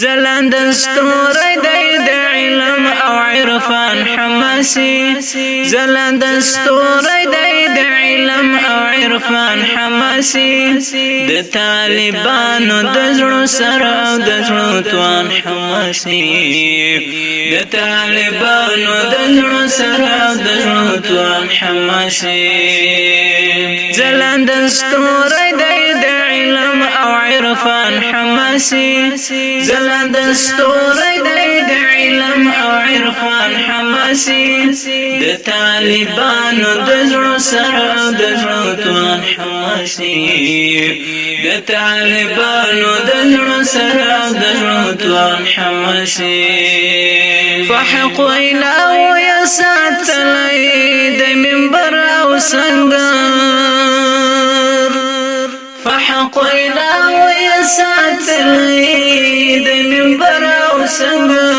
ځلند ستوری دی د علم او عرفان حماسي ځلند ستوری دی د علم او عرفان حماسي د طالبانو د زړه سره او د زړه توان حماسي د طالبانو د زړه سره او د زړه توان حماسي ځلند ستوری دی د علم او عرفان حماسي ځلند ستوری دی د علم او عرفان حماسي د طالبانو د زړه سره او د زړه توان حماسي د طالبانو د زړه سره او د زړه توان حماسي فحق وینا یا ساتلی د منبر او سنگر فحق وینا یا ساتلی د منبر او سنگر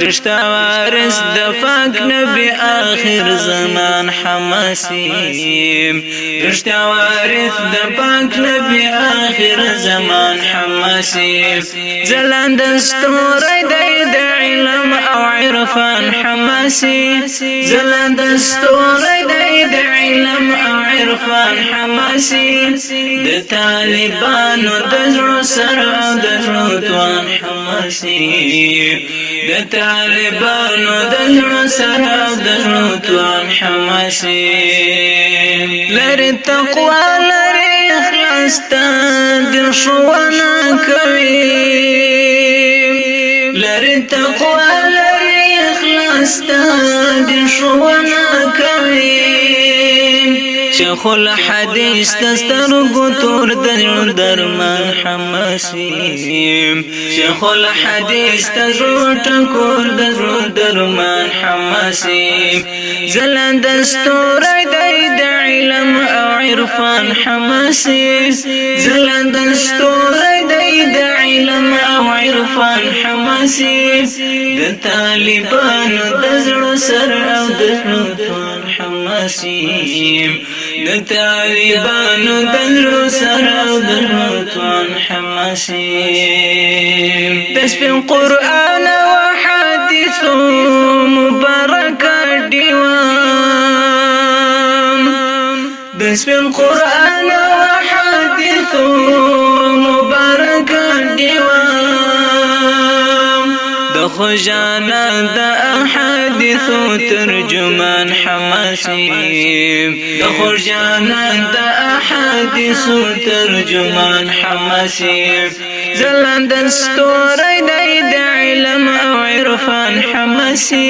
رشتہ وارث د پاک نبی آخر زمان حماسي رشتہ وارث د پاک نبی آخر زمان حماسي ځلند ستوری دی د علم او عرفان حماسي ځلند ستوری دی د علم او عرفان حماسي د طالبانو د زړه سره او د زړه توان حماسي د طالبانو د زړه سره او د زړه توان حماسي لري تقوا لري اخلاص ته دل ښوونه کوي لري تقوا لري اخلاص ته دل ښوونه کوي شیخ الحدیث تسترګو تور درمان حماسي شیخ الحدیث تزړه درمان حماسي ځلند ستوری دی د علم او عرفان حماسي ځلند ستوری دی د علم او عرفان حماسي د طالبانو د زړه سره او د زړه توان حماسي د طالبانو د زړه سره او د زړه توان حماسي تسبیح قرآن او حدیث مبارک دیوان تسبیح قرآن او حدیث مبارک دیوان د خوجانا د احادیث ترجمان حماسي د خوجانا د احادیث ترجمان حماسي ځلند ستوری دی د علم او عرفان حماسي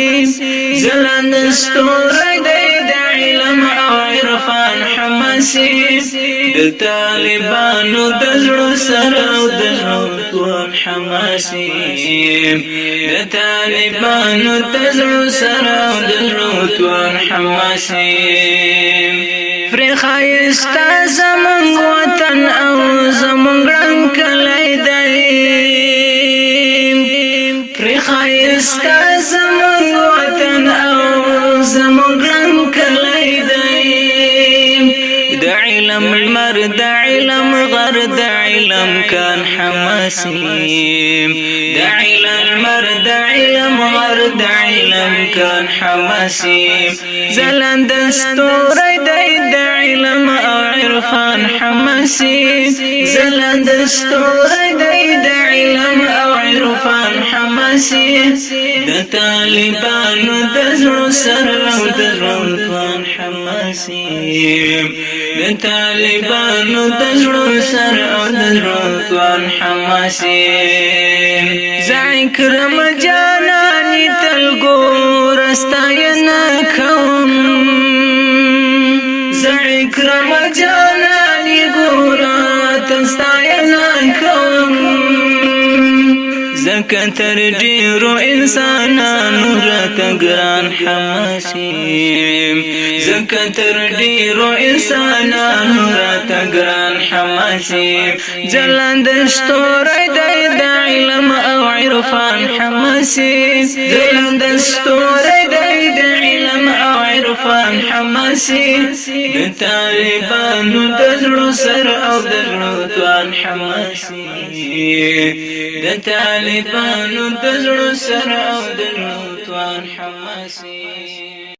ځلند ستوری دی د علم او عرفان حماسي د طالبانو د زړه سره او د زړه توان حماسي د طالبانو د زړه سره او د زړه توان حماسي فری ښایسته زمونږ وطن او زمونږ رنګ کلی دی فری ښایسته زمونږ وطن او زمونږ رنګ کلی دی د علم لمر د علم غر د علم کان حماسي د علم لمر د علم غر د علم کان حماسي ځلند ستوری دی د علم او عرفان حماسي ځلند ستوری دی د علم او عرفان حماسي د طالبانو د زړه سره او د زړه توان حماسي د طالبانو د زړه سره او د زړه توان حماسي ذکرم جاناني تل ګور ستاینه کوم ذکرم جاناني ګور ستاینه کوم زکه تر ډیرو انسانانو راته ګران حماسي زکه تر ډیرو انسانانو راته ګران حماسي ځلند ستوری دی د علم او عرفان حماسي ځلند ستوری دی د علم او عرفان عرفان حماسي د طالبانو د زړه سر او د زړه توان حماسي د طالبانو د زړه سر او د زړه توان حماسي